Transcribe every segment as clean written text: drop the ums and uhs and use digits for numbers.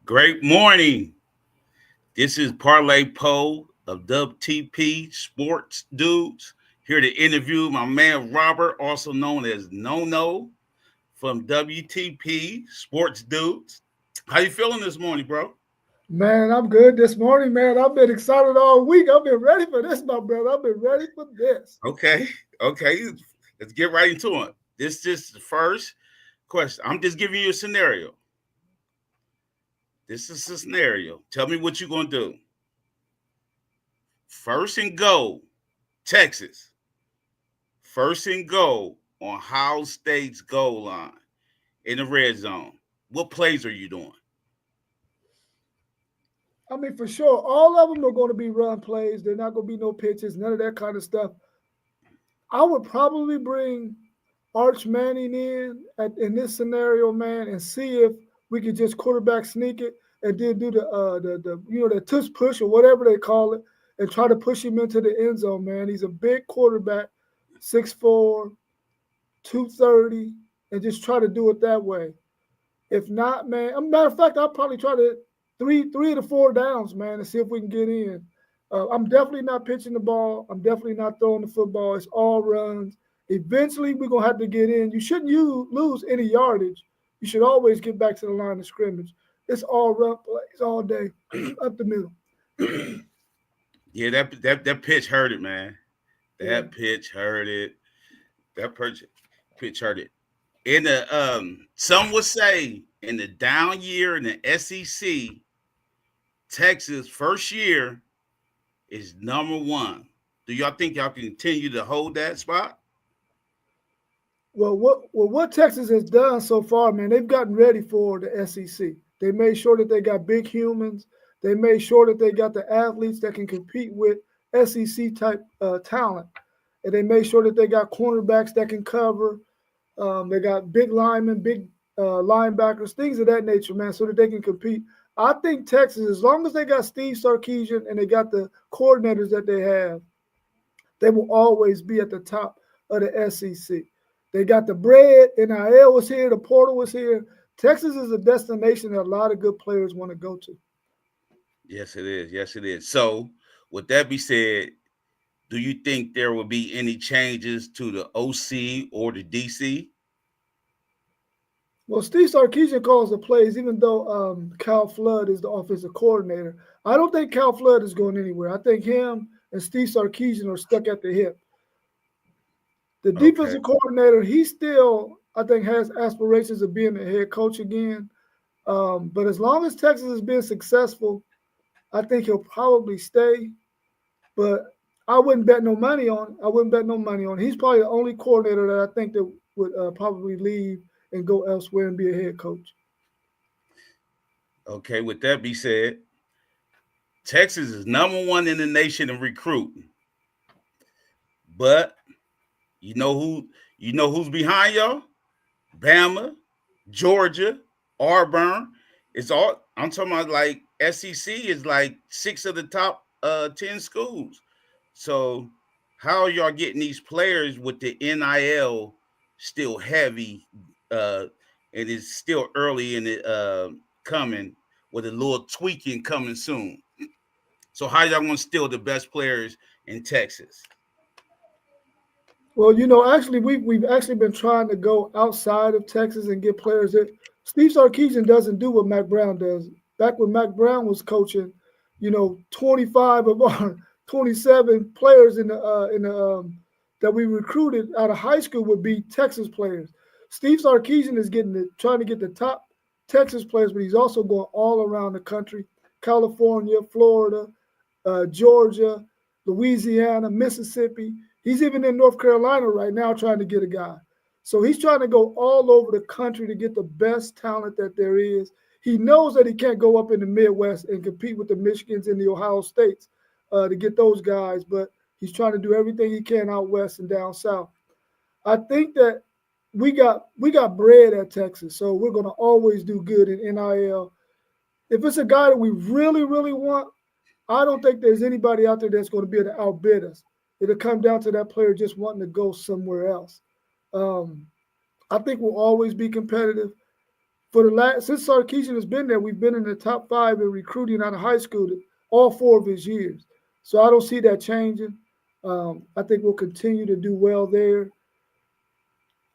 Great morning. This is Parlay Poe of WTP Sports Dudes. Here to interview my man Robert, also known as Kno-Kno from WTP Sports Dudes. How you feeling this morning, bro? Man, I'm good this morning, man. I've been excited all week. I've been ready for this, my brother. I've been ready for this. Okay, okay. Let's get right into it. This is the first question. I'm just giving you a scenario. This is a scenario. Tell me what you're gonna do. First and goal, Texas. First and goal on Ohio State's goal line in the red zone. What plays are you doing? I mean, for sure, all of them are going to be run plays. They're not going to be no pitches, none of that kind of stuff. I would probably bring Arch Manning in this scenario, man, and see if we could just quarterback sneak it and then do the tush push or whatever they call it, and try to push him into the end zone, man. He's a big quarterback, 6'4", 230, and just try to do it that way. If not, man, a matter of fact, I'll probably try to three to four downs, man, and see if we can get in. I'm definitely not pitching the ball. I'm definitely not throwing the football. It's all runs. Eventually, we're gonna have to get in. You shouldn't lose any yardage. You should always get back to the line of scrimmage. It's all run plays all day up the middle. Yeah, that pitch hurt it, man. Yeah. That pitch hurt it. That pitch hurt it. In the some would say in the down year in the SEC, Texas first year is number one. Do y'all think y'all can continue to hold that spot? What Texas has done so far, man, they've gotten ready for the SEC. They made sure that they got big humans. They made sure that they got the athletes that can compete with SEC type talent, and they made sure that they got cornerbacks that can cover. They got big linemen, big linebackers, things of that nature, man, so that they can compete. I think Texas, as long as they got Steve Sarkisian and they got the coordinators that they have, they will always be at the top of the SEC. They got the bread, NIL was here, the portal was here. Texas is a destination that a lot of good players want to go to. Yes, it is. Yes, it is. So, with that be said, do you think there will be any changes to the OC or the DC? Well, Steve Sarkisian calls the plays, even though Cal Flood is the offensive coordinator. I don't think Cal Flood is going anywhere. I think him and Steve Sarkisian are stuck at the hip. The Okay. defensive coordinator, he still, I think, has aspirations of being a head coach again. But as long as Texas has been successful, I think he'll probably stay. But I wouldn't bet no money on. I wouldn't bet no money on. He's probably the only coordinator that I think that would probably leave and go elsewhere and be a head coach. Okay. With that be said, Texas is number one in the nation in recruiting. But you know who's behind y'all? Bama, Georgia, Auburn. It's all I'm talking about. Like SEC is like six of the top 10 schools. So how are y'all getting these players with the NIL still heavy? Uh, and it's still early in it coming with a little tweaking coming soon. So how y'all gonna steal the best players in Texas? Well, actually, we've actually been trying to go outside of Texas and get players that Steve Sarkisian doesn't do what Mac Brown does. Back when Mac Brown was coaching, 25 of our 27 players in the that we recruited out of high school would be Texas players. Steve Sarkisian is trying to get the top Texas players, but he's also going all around the country: California, Florida, Georgia, Louisiana, Mississippi. He's even in North Carolina right now trying to get a guy. So he's trying to go all over the country to get the best talent that there is. He knows that he can't go up in the Midwest and compete with the Michigans and the Ohio States to get those guys, but he's trying to do everything he can out west and down south. I think that we got bread at Texas, so we're going to always do good in NIL. If it's a guy that we really, really want, I don't think there's anybody out there that's going to be able to outbid us. It'll come down to that player just wanting to go somewhere else. Um, I think we'll always be competitive. For the last since Sarkeesian has been there, we've been in the top five in recruiting out of high school all four of his years. So I don't see that changing. I think we'll continue to do well there.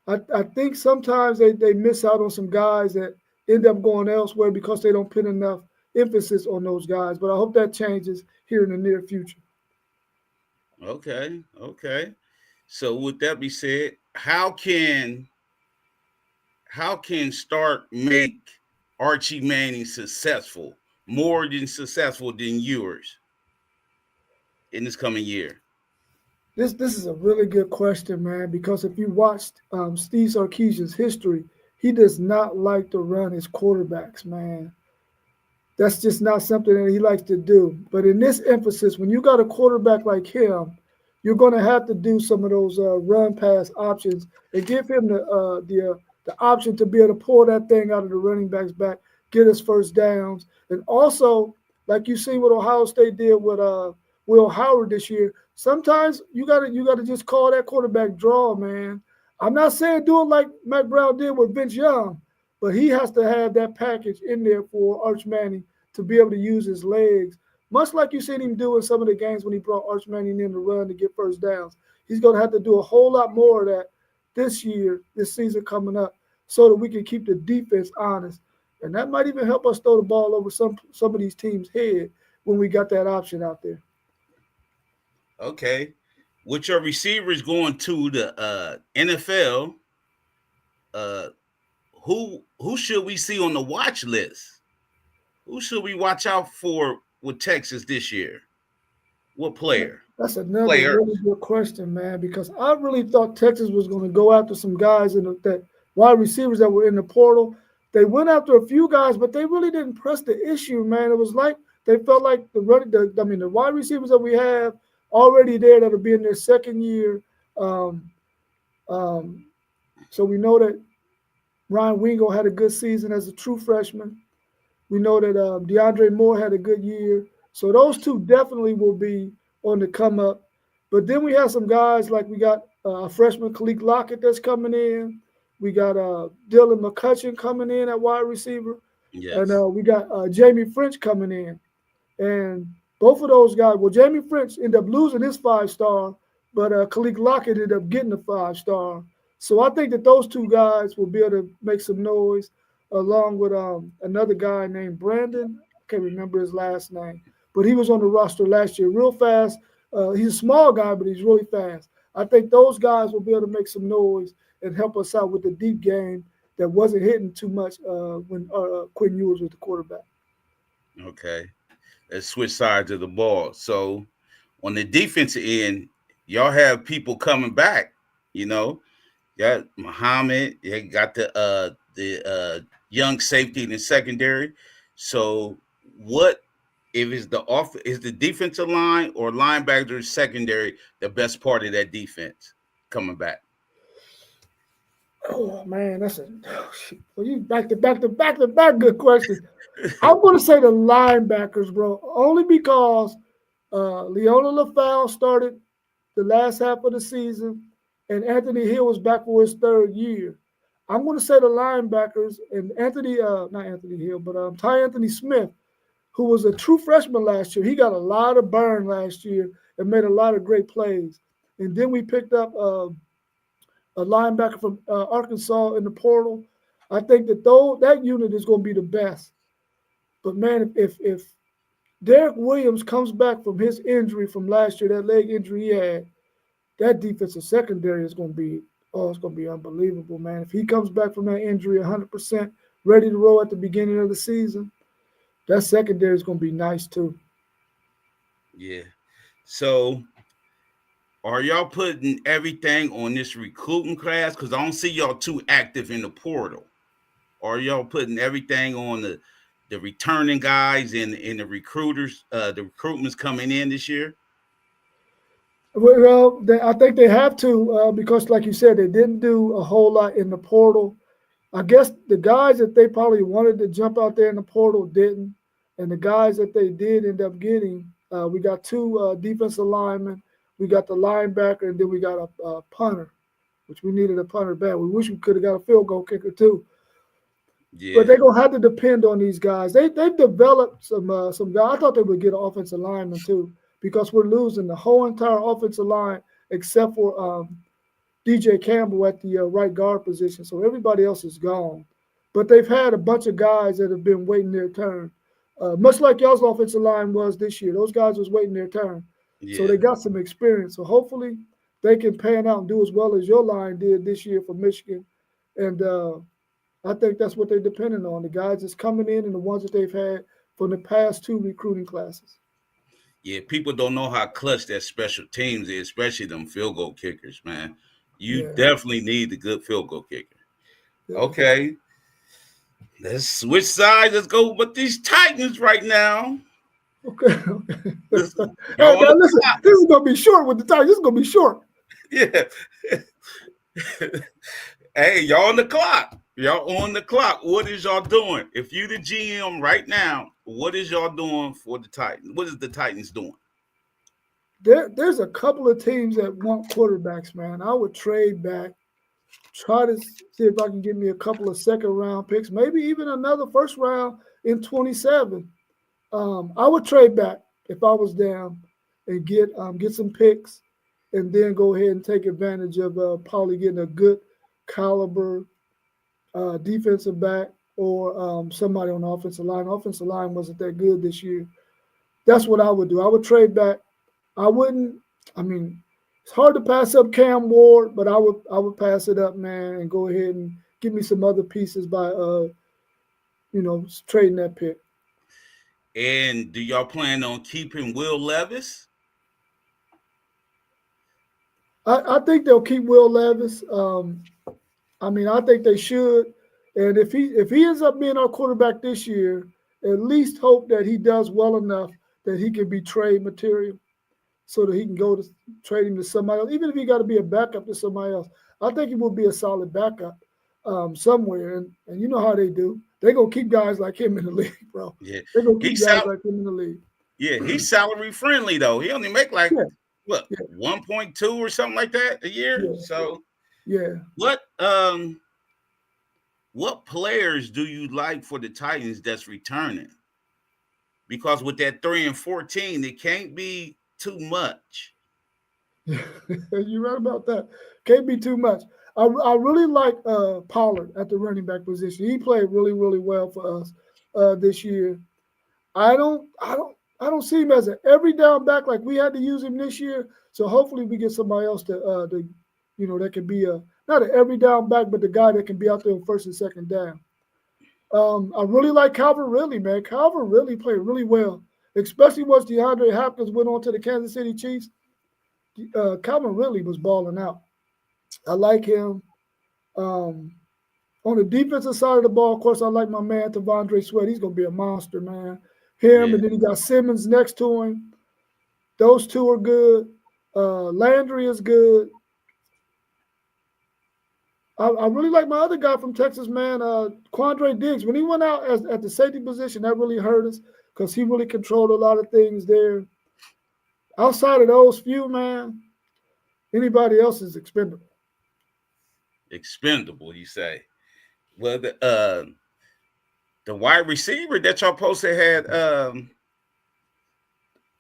I think sometimes they miss out on some guys that end up going elsewhere because they don't put enough emphasis on those guys. But I hope that changes here in the near future. Okay, okay. So with that be said, how can Stark make Archie Manning successful, more than successful than yours in this coming year? This is a really good question, man. Because if you watched Steve Sarkeesian's history, he does not like to run his quarterbacks, man. That's just not something that he likes to do. But in this emphasis, when you got a quarterback like him, you're going to have to do some of those run pass options and give him the option to be able to pull that thing out of the running back's back, get us first downs, and also like you see what Ohio State did with Will Howard this year. Sometimes you gotta just call that quarterback draw, man. I'm not saying do it like Matt Brown did with Vince Young, but he has to have that package in there for Arch Manning to be able to use his legs, much like you seen him do in some of the games when he brought Arch Manning in to run to get first downs. He's going to have to do a whole lot more of that this year, this season coming up, so that we can keep the defense honest. And that might even help us throw the ball over some of these teams' head when we got that option out there. Okay. With your receivers going to the NFL, uh, who should we see on the watch list? Who should we watch out for with Texas this year? What player? That's another Players. really good question, man, because I really thought Texas was going to go after some guys that wide receivers that were in the portal. They went after a few guys, but they really didn't press the issue, man. It was like they felt like the wide receivers that we have already there that'll be in their second year. Um, um, so we know that Ryan Wingo had a good season as a true freshman. We know that DeAndre Moore had a good year. So those two definitely will be on the come up. But then we have some guys like we got a freshman Khalid Lockett that's coming in. We got Dylan McCutcheon coming in at wide receiver. And Yes. we got Jamie French coming in. And both of those guys, well, Jamie French ended up losing his 5 star, but Khalid Lockett ended up getting a 5 star. So I think that those two guys will be able to make some noise along with another guy named Brandon. I can't remember his last name, but he was on the roster last year, real fast. He's a small guy, but he's really fast. I think those guys will be able to make some noise and help us out with the deep game that wasn't hitting too much when Quinn Ewers was the quarterback. Okay. Let's switch sides of the ball. So on the defensive end, y'all have people coming back. You know, you got Muhammad. You got the young safety in the secondary. So what if it's is the defensive line or linebacker secondary the best part of that defense coming back? Oh man, that's a well, you back to back good questions. I'm going to say the linebackers, bro, only because Leona LaFau started the last half of the season, and Anthony Hill was back for his third year. I'm going to say the linebackers and not Anthony Hill, but Ty Anthony Smith, who was a true freshman last year. He got a lot of burn last year and made a lot of great plays. And then we picked up a linebacker from Arkansas in the portal. I think that though that unit is going to be the best. But man, if Derek Williams comes back from his injury from last year, that leg injury he had, that defensive secondary is going to be it's going to be unbelievable, man. If he comes back from that injury 100%, ready to roll at the beginning of the season, that secondary is going to be nice too. Yeah. So are y'all putting everything on this recruiting class? Because I don't see y'all too active in the portal. Are y'all putting everything on the returning guys and the recruiters, the recruitments coming in this year? Well, I think they have to because, like you said, they didn't do a whole lot in the portal. I guess the guys that they probably wanted to jump out there in the portal didn't, and the guys that they did end up getting, we got two defensive linemen, we got the linebacker, and then we got a punter, which we needed a punter bad. We wish we could have got a field goal kicker too. But Yeah, they're gonna have to depend on these guys. They've developed some guys. I thought they would get an offensive lineman too, because we're losing the whole entire offensive line except for DJ Campbell at the right guard position. So everybody else is gone. But they've had a bunch of guys that have been waiting their turn, much like y'all's offensive line was this year. Those guys was waiting their turn, so yeah. they got some experience. So hopefully they can pan out and do as well as your line did this year for Michigan. And I think that's what they're depending on, the guys that's coming in and the ones that they've had from the past two recruiting classes. Yeah, people don't know how clutch that special teams is, especially them field goal kickers, man. You Yeah, definitely need the good field goal kicker. yeah. Okay, let's switch sides. Let's go with these Titans right now. Okay. Okay. This, Hey, y'all on now the listen, this is gonna be short with the time. This is gonna be short. yeah. Hey, y'all on the clock. Y'all on the clock. What is y'all doing? If you the GM right now, what is y'all doing for the Titans? What is the Titans doing? There's a couple of teams that want quarterbacks, man. I would trade back, try to see if I can get me a couple of second round picks, maybe even another first round in 27. I would trade back if I was down and get some picks, and then go ahead and take advantage of probably getting a good caliber defensive back or somebody on the offensive line. Offensive line wasn't that good this year. That's what I would do. I would trade back. I wouldn't. I mean, it's hard to pass up Cam Ward, but I would pass it up, man, and go ahead and give me some other pieces by trading that pick. And do y'all plan on keeping Will Levis? I think they'll keep Will Levis. I mean, I think they should. And if he ends up being our quarterback this year, at least hope that he does well enough that he can be trade material, so that he can go to trade him to somebody else. Even if he got to be a backup to somebody else, I think he will be a solid backup somewhere. And you know how they do. They're gonna keep guys like him in the league, bro. Yeah, They're gonna keep he's guys sal- like him in the league. Yeah, he's salary friendly though. He only make like Yeah, what yeah, 1.2 or something like that a year. yeah, So yeah. what players do you like for the Titans that's returning? Because with that 3 and 14, it can't be too much. You're right about that. Can't be too much. I really like Pollard at the running back position. He played really, really well for us this year. I don't see him as an every down back like we had to use him this year. So hopefully we get somebody else that can be a not an every down back, but the guy that can be out there on first and second down. I really like Calvin Ridley, man. Calvin Ridley played really well, especially once DeAndre Hopkins went on to the Kansas City Chiefs. Calvin Ridley was balling out. I like him. Um, on the defensive side of the ball, of course, I like my man Tavondre Sweat. He's gonna be a monster, man. Him, Yeah, and then he got Simmons next to him. Those two are good. Landry is good. I really like my other guy from Texas, man, Quandre Diggs. When he went out at the safety position, that really hurt us because he really controlled a lot of things there. Outside of those few, man, anybody else is expendable. expendable, you say. Well, the wide receiver that y'all posted had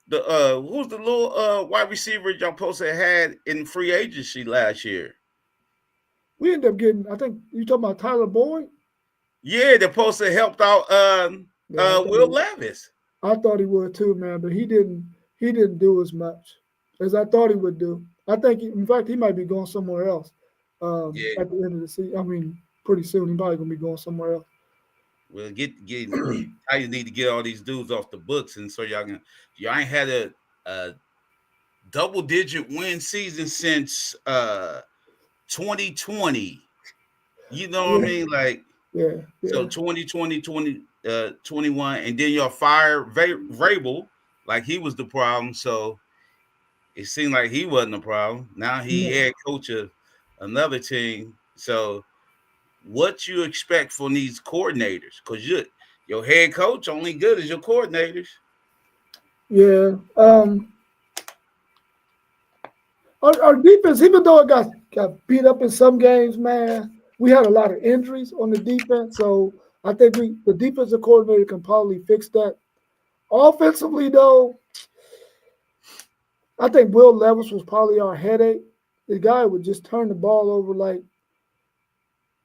the who's the little wide receiver y'all posted had in free agency last year? We ended up getting, I think you talking about Tyler Boyd? Yeah, the poster helped out Yeah, Will Levis. I thought he would too, man, but he didn't do as much as I thought he would do. I think, in fact, he might be going somewhere else Yeah, at the end of the season. I mean, pretty soon he probably gonna be going somewhere else. well, get you. I just need to get all these dudes off the books, and so y'all ain't had a double digit win season since 2020. You know what I Yeah, mean? Like yeah, so yeah. 2020, 21, and then y'all fired Vrabel like he was the problem. So it seemed like he wasn't the problem. Now he No. head coach of another team. So what you expect from these coordinators? Because your head coach only good as your coordinators. Yeah. Our defense, even though it got beat up in some games, man, we had a lot of injuries on the defense. So I think the defensive coordinator can probably fix that. Offensively, though, I think Will Levis was probably our headache. The guy would just turn the ball over like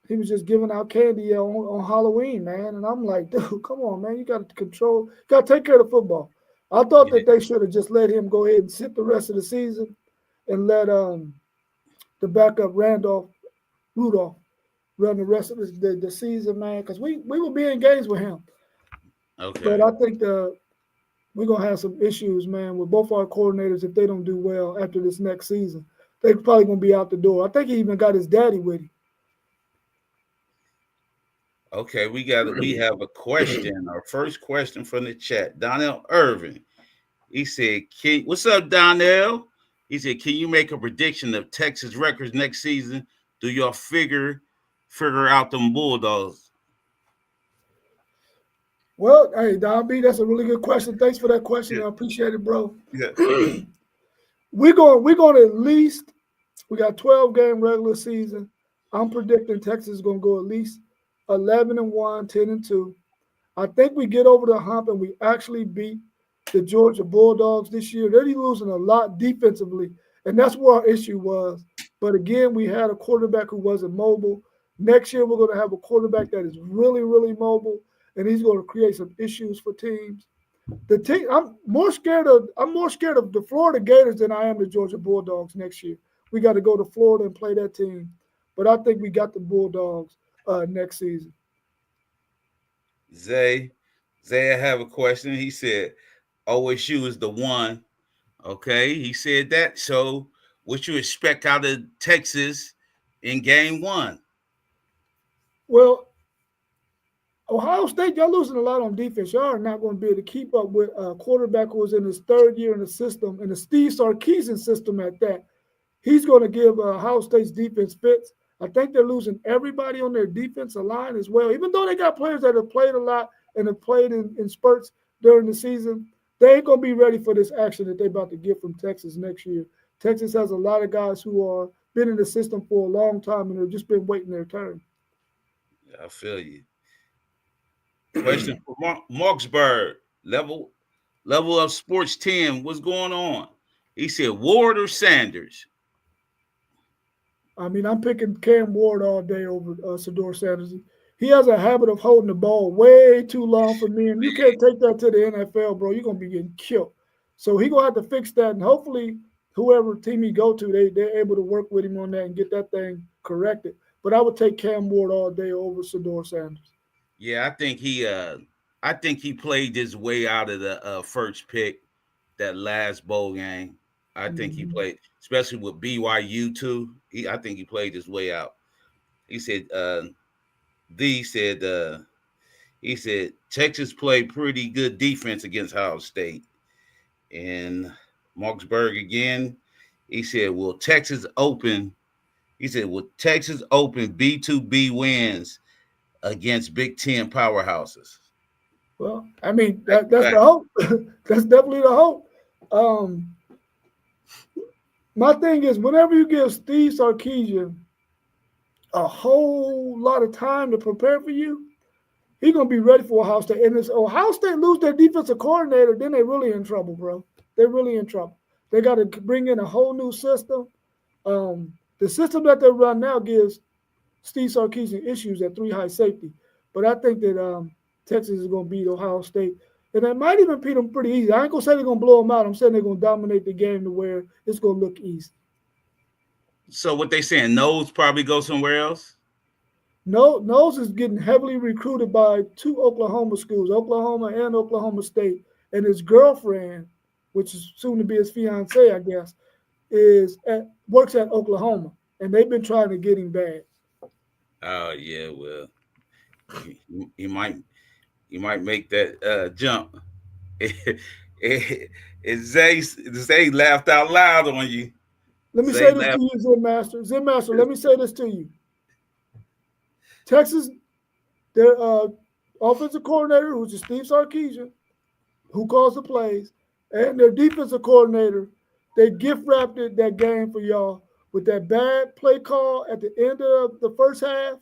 he was just giving out candy on Halloween, man. And I'm like, dude, come on, man. You got to control, you got to take care of the football. I thought Yeah. that they should have just let him go ahead and sit the rest of the season and let the backup Rudolph run the rest of the season, man, because we will be in games with him. But Okay. I think we're gonna have some issues, man, with both our coordinators if they don't do well after this next season. They're probably gonna be out the door. I think he even got his daddy with him. Okay, we have a question. Our first question from the chat. Donnell Irvin. He said, what's up, Donnell? He said, can you make a prediction of Texas records next season? Do y'all figure out them Bulldogs? Well, hey, Don B, that's a really good question. Thanks for that question. Yeah. I appreciate it, bro. Yeah. We're going to at least we got 12-game regular season. I'm predicting Texas is gonna go at least 11-1, 10-2. I think we get over the hump and we actually beat the Georgia Bulldogs this year. They're losing a lot defensively, and that's where our issue was. But again, we had a quarterback who wasn't mobile. Next year, we're going to have a quarterback that is really, really mobile, and he's going to create some issues for teams. The team, I'm more scared of the Florida Gators than I am the Georgia Bulldogs next year. We got to go to Florida and play that team, but I think we got the Bulldogs next season. Zay, Zay, I have a question. He said, OSU is the one. Okay. He said that. So, what you expect out of Texas in game one? Well, Ohio State, y'all losing a lot on defense. Y'all are not going to be able to keep up with a quarterback who was in his third year in the system, in the Steve Sarkisian system at that. He's going to give Ohio State's defense fits. I think they're losing everybody on their defensive line as well. Even though they got players that have played a lot and have played in spurts during the season, they ain't going to be ready for this action that they're about to get from Texas next year. Texas has a lot of guys who are been in the system for a long time and have just been waiting their turn. I feel you. Question for Marksburg. Level of Sports 10. What's going on? He said Ward or Sanders. I mean, I'm picking Cam Ward all day over Sador Sanders. He has a habit of holding the ball way too long for me, and you can't take that to the NFL, bro. You're gonna be getting killed. So he gonna have to fix that, and hopefully, whoever team he go to, they're able to work with him on that and get that thing corrected. But I would take Cam Ward all day over Sador Sanders. Yeah, I think he played his way out of the first pick that last bowl game. I think he Mm-hmm. played, especially with BYU too. I think he played his way out. He said, D said, he said Texas played pretty good defense against Ohio State. And Marksburg again, he said, will Texas open? He said, will Texas open B2B wins against Big Ten powerhouses? Well, I mean Back to that's the back. hope. That's definitely the hope. Um, my thing is, whenever you give Steve Sarkisian a whole lot of time to prepare for you, he's gonna be ready for Ohio State. And if Ohio State lose their defensive coordinator, then they're really in trouble, bro. They're really in trouble. They got to bring in a whole new system. The system that they run now gives Steve Sarkisian issues at three high safety. But I think that Texas is going to beat Ohio State. And they might even beat them pretty easy. I ain't going to say they're going to blow them out. I'm saying they're going to dominate the game to where it's going to look easy. So what they saying? Nose probably go somewhere else. No, Knowles is getting heavily recruited by two Oklahoma schools, Oklahoma and Oklahoma State. And his girlfriend, which is soon to be his fiance, I guess, works at Oklahoma. And they've been trying to get him bad. Oh yeah, well, he might make that jump. Zay laughed out loud on you. Let me Zay say this to laughed. you, Zen Master. Zen Master, let me say this to you. Texas, their offensive coordinator, who's Steve Sarkisian, who calls the plays, and their defensive coordinator, they gift wrapped that game for y'all with that bad play call at the end of the first half.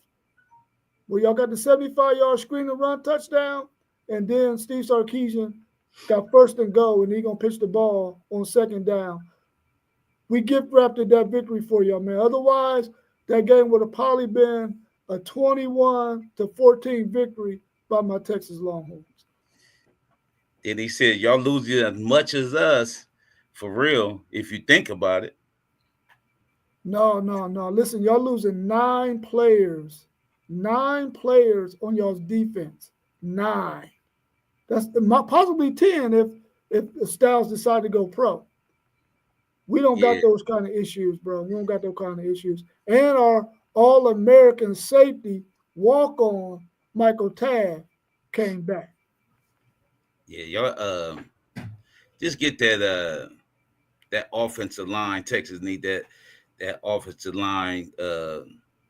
Well, y'all got the 75-yard screen and run touchdown, and then Steve Sarkisian got first and goal, and he gonna pitch the ball on second down. We gift wrapped that victory for y'all, man. Otherwise, that game would have probably been a 21-14 victory by my Texas Longhorns. Then he said, "Y'all losing as much as us, for real. If you think about it." No, no, no. Listen, y'all losing 9 players on y'all's defense. 9. That's possibly 10 if Styles decide to go pro. We don't got Yeah, those kind of issues, bro. We don't got those kind of issues. And our All-American safety walk-on Michael Tabb came back. yeah, y'all. Just get that offensive line. Texas need that offensive line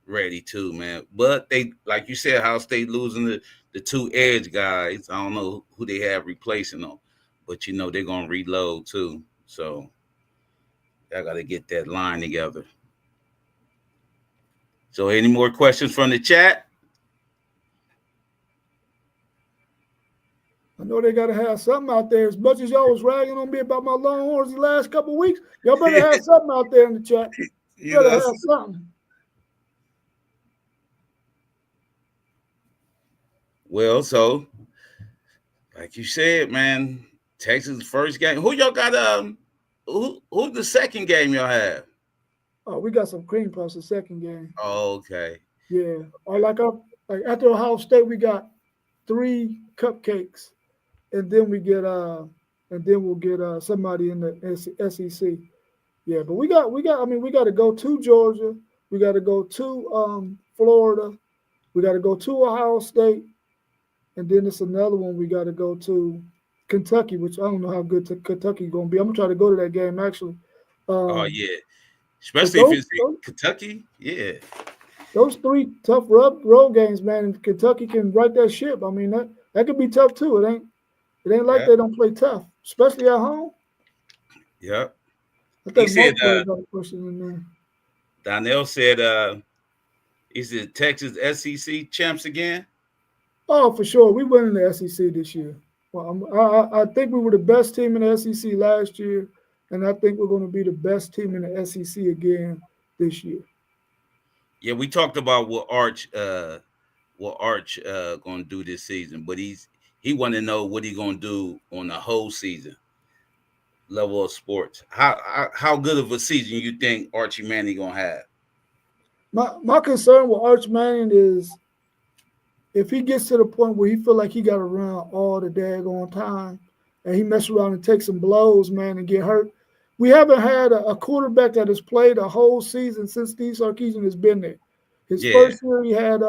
ready too, man. But they, like you said, Ohio State losing the two edge guys. I don't know who they have replacing them, but they're gonna reload too. So I got to get that line together. So, any more questions from the chat? I know they got to have something out there. As much as y'all was ragging on me about my Longhorns the last couple of weeks, y'all better have something out there in the chat. you Better know, have something. well, so like you said, man, Texas first game. Who y'all got? Who's the second game y'all have? Oh, we got some cream puffs the second game. Oh, okay. Yeah. Or like after Ohio State, we got 3 cupcakes, and then we'll get somebody in the SEC. Yeah, but we got. I mean, we got to go to Georgia. We got to go to Florida. We got to go to Ohio State, and then it's another one we got to go to Kentucky, which I don't know how good Kentucky gonna be. I'm gonna try to go to that game actually. Oh Um, yeah, but especially if it's Kentucky. Yeah, those 3 tough road games, man, and Kentucky can right that ship. I mean that could be tough too. It ain't like yeah, they don't play tough, especially at home. yeah. I He think said. most players are pushing in there. Donnell said. Is it Texas SEC champs again? Oh, for sure, we winning the SEC this year. Well, I think we were the best team in the SEC last year, and I think we're going to be the best team in the SEC again this year. Yeah, we talked about what Arch gonna do this season, but he want to know what he gonna do on the whole season level of sports. How good of a season you think Archie Manning gonna have? My concern with Arch Manning is if he gets to the point where he feel like he got to run all the daggone time, and he mess around and take some blows, man, and get hurt. We haven't had a quarterback that has played a whole season since Steve Sarkisian has been there. His Yeah, first year, he had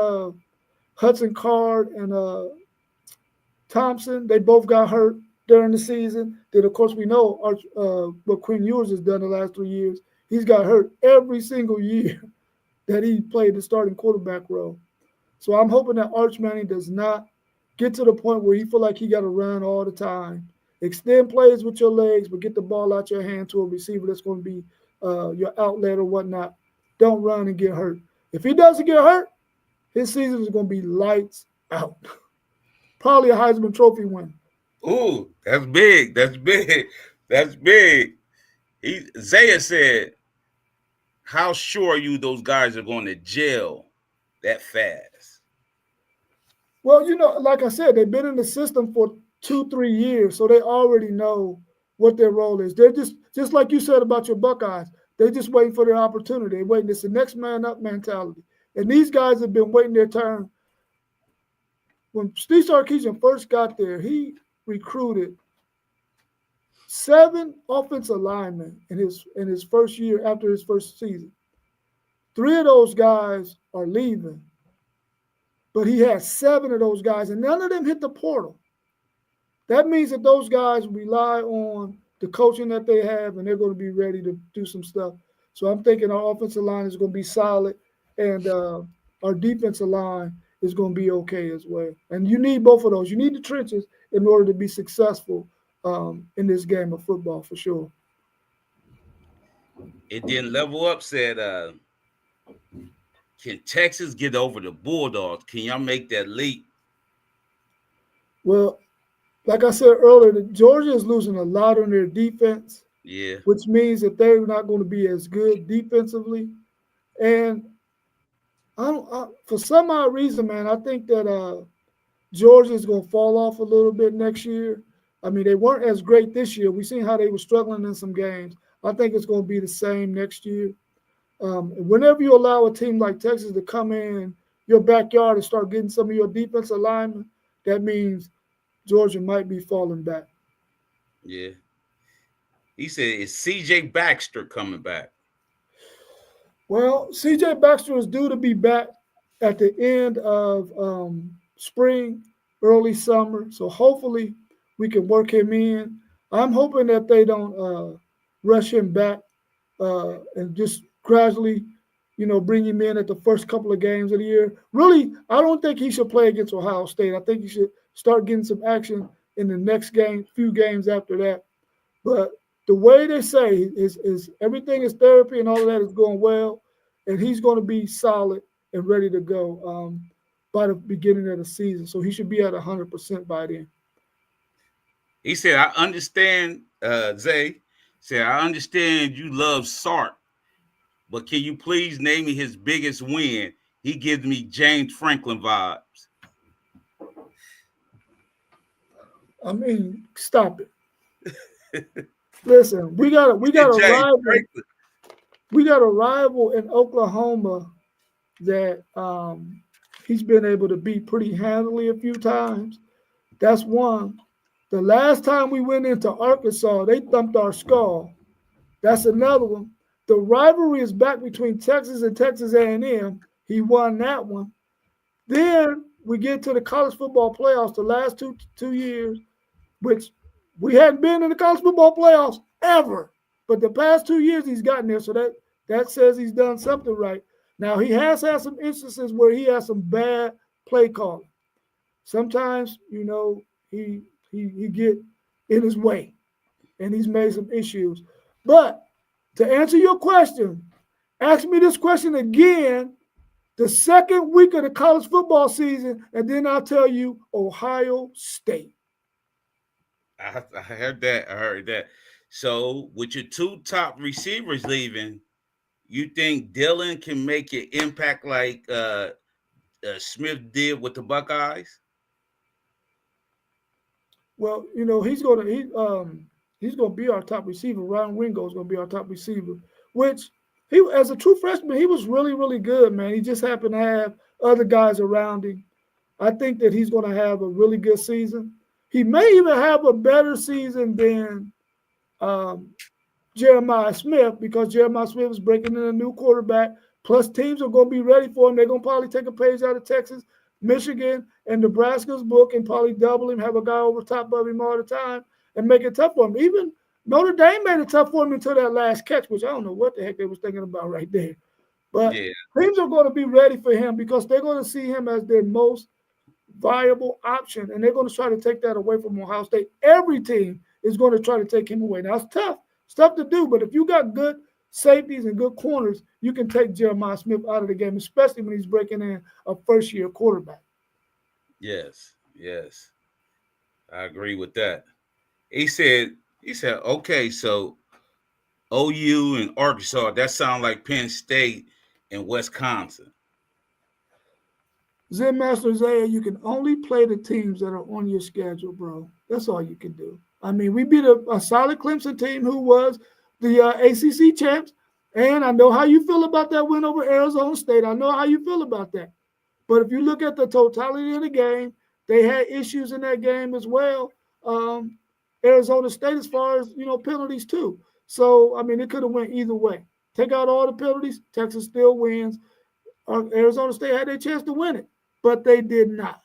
Hudson Card and Thompson. They both got hurt during the season. Then, of course, we know what Quinn Ewers has done the last 3 years. He's got hurt every single year that he played the starting quarterback role. So I'm hoping that Arch Manning does not get to the point where he feel like he got to run all the time. Extend plays with your legs, but get the ball out your hand to a receiver that's going to be your outlet or whatnot. Don't run and get hurt. If he doesn't get hurt, his season is going to be lights out. Probably a Heisman Trophy win. ooh, that's big. That's big. That's big. Zaya said, "How sure are you those guys are going to jail that fast?" Well, like I said, they've been in the system for 2, 3 years, so they already know what their role is. They're just like you said about your Buckeyes. They're just waiting for their opportunity. They're waiting. It's the next man up mentality. And these guys have been waiting their turn. When Steve Sarkisian first got there, he recruited 7 offensive linemen in his first year after his first season. 3 of those guys are leaving, but he has 7 of those guys, and none of them hit the portal. That means that those guys rely on the coaching that they have, and they're going to be ready to do some stuff. So I'm thinking our offensive line is going to be solid, and our defensive line is going to be okay as well. And you need both of those. You need the trenches in order to be successful in this game of football for sure. It didn't level up. Said Can Texas get over the Bulldogs? Can y'all make that leap? Well, like I said earlier, Georgia is losing a lot on their defense, Yeah, which means that they're not going to be as good defensively. And for some odd reason, man, I think that Georgia is going to fall off a little bit next year. I mean, they weren't as great this year. We've seen how they were struggling in some games. I think it's going to be the same next year. Whenever you allow a team like Texas to come in your backyard and start getting some of your defense alignment, that means Georgia might be falling back. yeah. He said, "Is C.J. Baxter coming back?" Well, CJ Baxter is due to be back at the end of spring, early summer. So hopefully we can work him in. I'm hoping that they don't rush him back and just gradually, bring him in at the first couple of games of the year. Really, I don't think he should play against Ohio State. I think he should start getting some action in the next game, few games after that. But the way they say is everything is therapy and all of that is going well, and he's going to be solid and ready to go by the beginning of the season. So he should be at 100% by then. He said, "I understand, Zay. Said I understand you love Sark, but can you please name me his biggest win? He gives me James Franklin vibes." I mean, stop it. Listen, we got a James rival. Franklin. We got a rival in Oklahoma that he's been able to beat pretty handily a few times. That's one. The last time we went into Arkansas, they thumped our skull. That's another one. The rivalry is back between Texas and Texas A&M. He won that one. Then we get to the college football playoffs the last two years, which we hadn't been in the college football playoffs ever. But the past 2 years he's gotten there, so that says he's done something right. Now he has had some instances where he has some bad play calling. Sometimes, he get in his way and he's made some issues. But to answer your question, ask me this question again the second week of the college football season, and then I'll tell you Ohio State. I heard that. I heard that. So, with your two top receivers leaving, you think Dylan can make an impact like Smith did with the Buckeyes? Well, he's gonna be our top receiver. Ryan Wingo is gonna be our top receiver, which he as a true freshman, he was really, really good, man. He just happened to have other guys around him. I think that he's gonna have a really good season. He may even have a better season than um, Jeremiah Smith because Jeremiah Smith is breaking in a new quarterback. Plus, teams are going to be ready for him. They're going to probably take a page out of Texas, Michigan, and Nebraska's book and probably double him, have a guy over top of him all the time, and make it tough for him. Even Notre Dame made it tough for him until that last catch, which I don't know what the heck they was thinking about right there. But Yeah, teams are going to be ready for him because they're going to see him as their most viable option, and they're going to try to take that away from Ohio State. Every team is going to try to take him away. Now, it's tough. It's tough to do, but if you got good safeties and good corners, you can take Jeremiah Smith out of the game, especially when he's breaking in a first-year quarterback. yes, yes. I agree with that. He said, okay, so OU and Arkansas, that sound like Penn State and Wisconsin. Zen Master Zaya, you can only play the teams that are on your schedule, bro. That's all you can do. I mean, we beat a solid Clemson team who was the ACC champs, and I know how you feel about that win over Arizona State. I know how you feel about that. But if you look at the totality of the game, they had issues in that game as well. Um, Arizona State, as far as penalties too. So I mean, it could have went either way. Take out all the penalties, Texas still wins. Arizona State had their chance to win it, but they did not.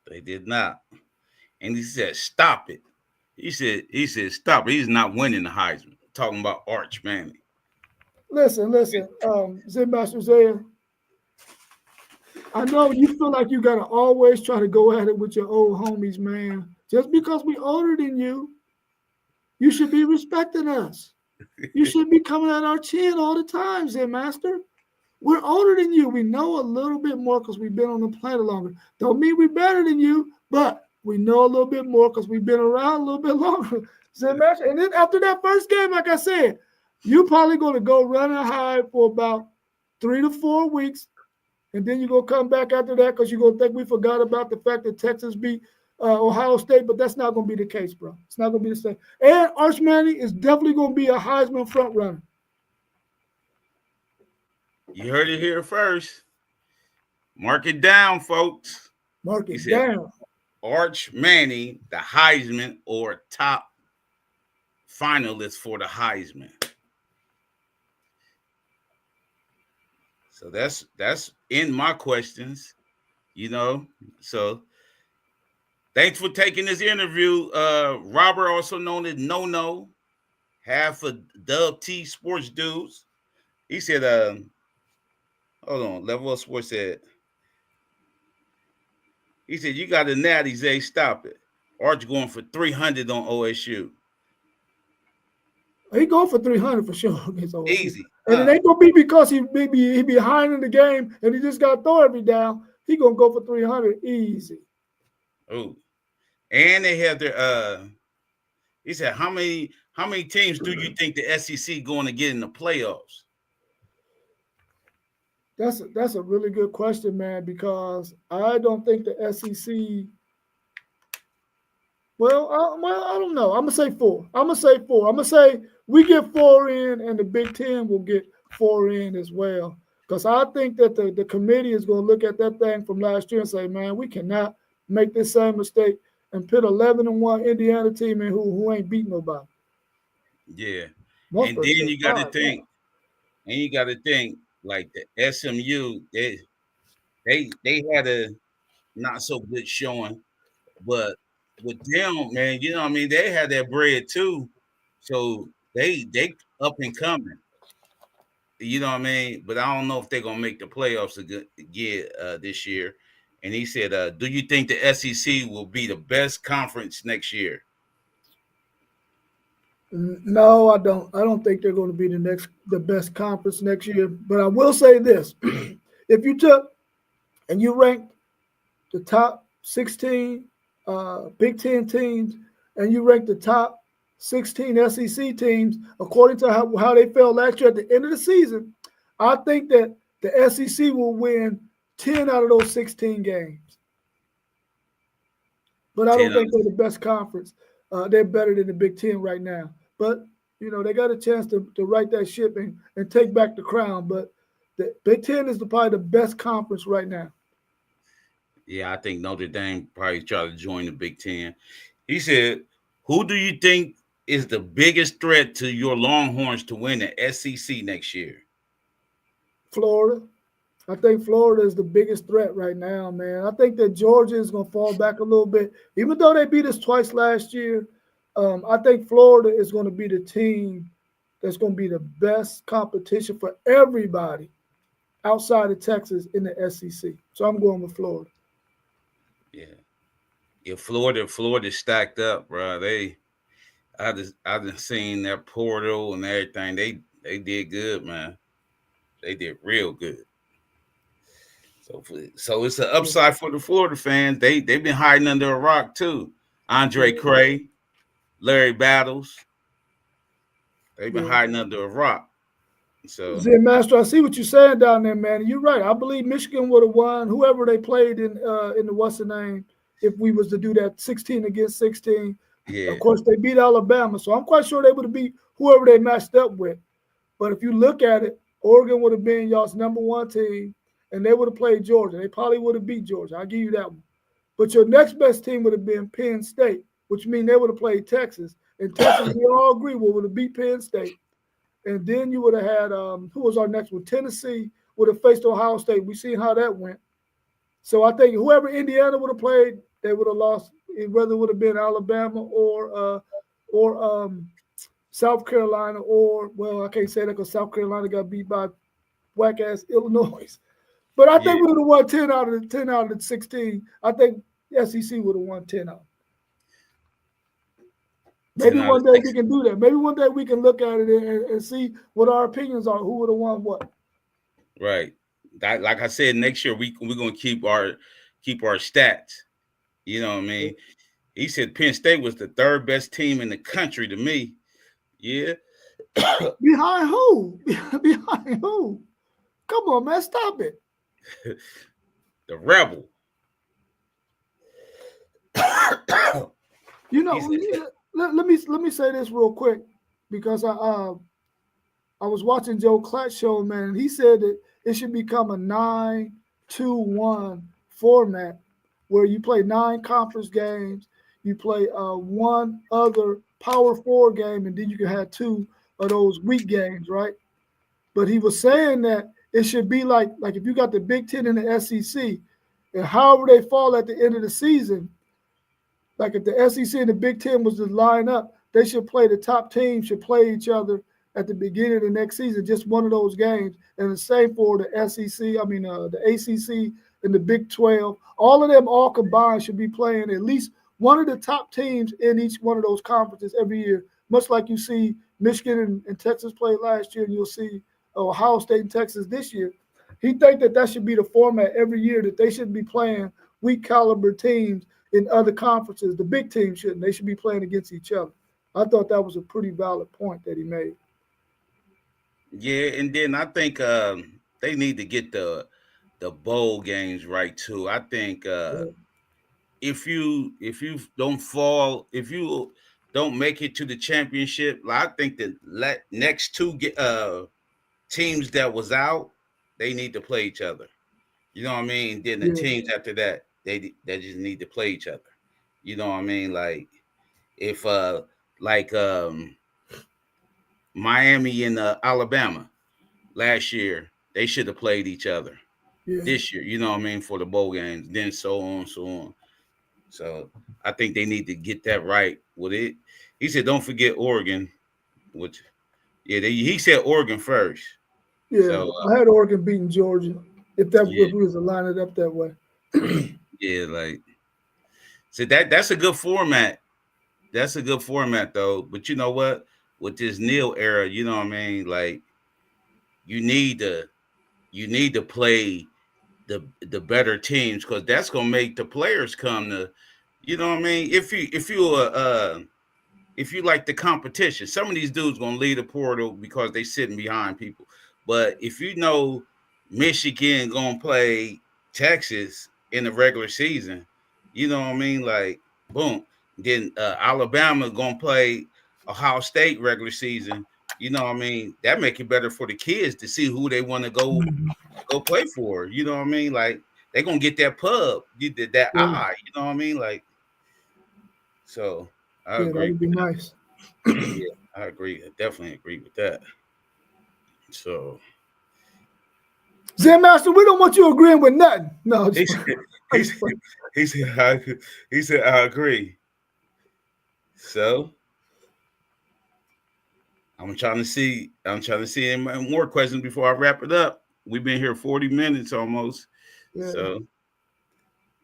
They did not. And he said, stop it. He said, stop it. He's not winning the Heisman. Talking about Arch Manning. Listen, Zen Master Zaya, I know you feel like you gotta always try to go at it with your old homies, man. Just because we older than you should be respecting us. You should be coming at our chin all the time, Zen Master. We're older than you. We know a little bit more because we've been on the planet longer. Don't mean we're better than you, but we know a little bit more because we've been around a little bit longer. And then after that first game, like I said, you're probably going to go run and hide for about 3 to 4 weeks. And then you're going to come back after that because you're going to think we forgot about the fact that Texas beat Ohio State, but that's not going to be the case, bro. It's not going to be the same. And Arch Manning is definitely going to be a Heisman front runner. You heard it here first. Mark it down, folks. Mark He it said down. Arch Manning, the Heisman or top finalist for the Heisman. So that's in my questions, you know. So thanks for taking this interview. Robert, also known as Kno-Kno, half of Dub T Sports Dudes. He said, hold on, Level Up Sports said, he said, you got a natty, Zay, stop it. Arch going for 300 on OSU. He going for 300 for sure against OSU. Easy. And it ain't going to be because he behind in the game and he just got to throw every down. He going to go for 300 easy. Oh. And they have their, he said, how many teams do you think the SEC going to get in the playoffs? That's a really good question, man, because I don't think the SEC. Well, I don't know. I'm gonna say four. I'm gonna say we get 4 in, and the Big Ten will get 4 in as well. Because I think that the committee is gonna look at that thing from last year and say, man, we cannot make this same mistake and put 11-1 Indiana team in who ain't beat nobody. Yeah, Most and then you got to 5, yeah. think, like the SMU, they had a not so good showing, but with them, man, you know what I mean, they had that bread too, so they up and coming. You know what I mean? But I don't know if they're gonna make the playoffs again this year. And he said, "Do you think the SEC will be the best conference next year?" No, I don't. I don't think they're going to be the best conference next year. But I will say this: if you took and you ranked the top 16 Big Ten teams, and you ranked the top 16 SEC teams according to how they felt last year at the end of the season, I think that the SEC will win 10 out of those 16 games. But I don't 10 think they're the best conference. They're better than the Big Ten right now. But, they got a chance to right that ship and take back the crown. But the Big Ten is probably the best conference right now. Yeah, I think Notre Dame probably try to join the Big Ten. He said, "Who do you think is the biggest threat to your Longhorns to win the SEC next year?" Florida. I think Florida is the biggest threat right now, man. I think that Georgia is going to fall back a little bit. Even though they beat us twice last year, I think Florida is going to be the team that's going to be the best competition for everybody outside of Texas in the SEC. So I'm going with Florida. Yeah, Florida stacked up, bro. I just seen their portal and everything. They did good, man. They did real good. So it's an upside for the Florida fans. They've been hiding under a rock too. Andre Cray, Larry Battles, they've been hiding under a rock. So Zay Master, I see what you're saying down there, man. You're right. I believe Michigan would have won whoever they played in the what's the name if we was to do that 16 against 16. yeah, Of course, they beat Alabama, so I'm quite sure they would have beat whoever they matched up with. But if you look at it, Oregon would have been y'all's #1 team, and they would have played Georgia. They probably would have beat Georgia. I'll give you that one. But your next best team would have been Penn State, which means they would have played Texas. And Texas, we all agree, would have beat Penn State. And then you would have had, who was our next one? Tennessee would have faced Ohio State. We seen how that went. So I think whoever Indiana would have played, they would have lost, whether it would have been Alabama or South Carolina, or, well, I can't say that because South Carolina got beat by whack-ass Illinois. But I think we would have won 10 out of the 16. I think the SEC would have won 10 out. Maybe one day we can do that. Maybe one day we can look at it and see what our opinions are. Who would have won what? Right. That, like I said, next year we're gonna keep our stats. You know what I mean? He said Penn State was the third best team in the country to me. Yeah. Behind who? Behind who? Come on, man, stop it. The Rebel. You He know, said, let me say this real quick because I was watching Joe Klatt show, man, and he said that it should become a 9-2-1 format where you play 9 conference games, you play one other Power Four game, and then you can have two of those week games, right? But he was saying that it should be like if you got the Big Ten and the SEC, and however they fall at the end of the season, like if the SEC and the Big Ten was to line up, they should play the top teams should play each other at the beginning of the next season, just one of those games. And the same for the SEC, the ACC and the Big 12. All of them all combined should be playing at least one of the top teams in each one of those conferences every year, much like you see Michigan and Texas play last year, and you'll see Ohio State and Texas this year. He think that should be the format every year, that they should be playing weak caliber teams in other conferences. The big teams shouldn't. They should be playing against each other. I thought that was a pretty valid point that he made. yeah, and then I think they need to get the bowl games right too. I think Yeah, if you don't fall, if you don't make it to the championship, I think the next two teams that was out, they need to play each other. You know what I mean? Then the yeah, teams after that, they just need to play each other. You know what I mean? Like if like Miami and Alabama last year, they should have played each other yeah, this year. You know what I mean, for the bowl games. Then so on, so on. So I think they need to get that right with it. He said, "Don't forget Oregon," which yeah, he said Oregon first. yeah. So I had Oregon beating Georgia yeah, if we was to line it up that way. yeah, like so that's a good format. That's a good format though. But you know what? With this Neil era, you know what I mean. Like you need to you need to play the better teams because that's gonna make the players come to. You know what I mean? If you like the competition, some of these dudes gonna leave the portal because they sitting behind people. But if you know Michigan gonna play Texas in the regular season, you know what I mean? Like boom. Then Alabama gonna play Ohio State regular season. You know what I mean? That make it better for the kids to see who they want to go play for. You know what I mean? Like they gonna get that pub, get that Yeah, eye. You know what I mean? Like so. I yeah, that agree. would be nice. Yeah, I agree. I definitely agree with that. So Zen Master, we don't want you agreeing with nothing. No, he just, said, I he just said, he said, he said, I agree. So I'm trying to see any more questions before I wrap it up. We've been here 40 minutes almost. yeah. So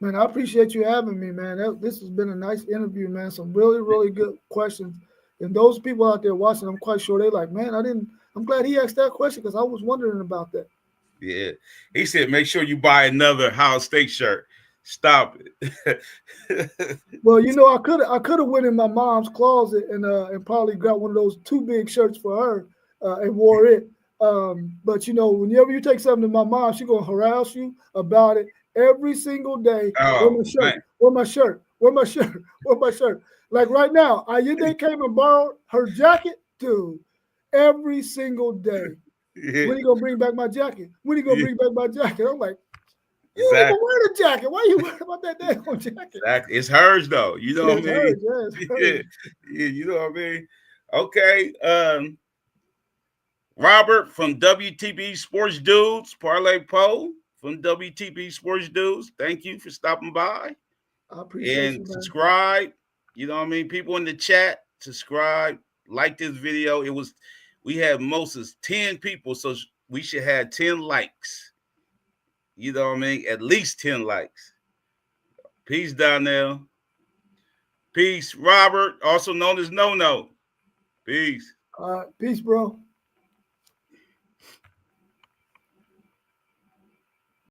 Man, I appreciate you having me, man. This has been a nice interview, man. Some really, really good questions. And those people out there watching, I'm quite sure they're like, man, I'm glad he asked that question because I was wondering about that. yeah, he said, make sure you buy another Ohio State shirt. Stop it. Well, I could have went in my mom's closet and probably got one of those two big shirts for her and wore it. But whenever you take something to my mom, she's gonna harass you about it every single day. Where Oh my shirt? man, Where my shirt? Where my shirt? Where my shirt? Like right now, Ayende came and borrowed her jacket, dude, every single day. yeah, When he gonna bring back my jacket? When he gonna yeah, bring back my jacket? I'm like, you don't even exactly. wear the jacket. Why are you worried about that damn jacket? Exactly. It's hers though. You know Yeah, what I it's mean? hers. Yeah, it's Yeah, hers. yeah, you know what I mean? Okay. Robert from WTB Sports Dudes, Parlay Poe from WTB Sports Dudes. Thank you for stopping by I appreciate and you, man. subscribe. You know what I mean? People in the chat, subscribe, like this video. We had most of 10 people, so we should have 10 likes. You know what I mean? At least 10 likes. Peace down there. Peace, Robert, also known as Kno-Kno. Peace. All right. Peace, bro.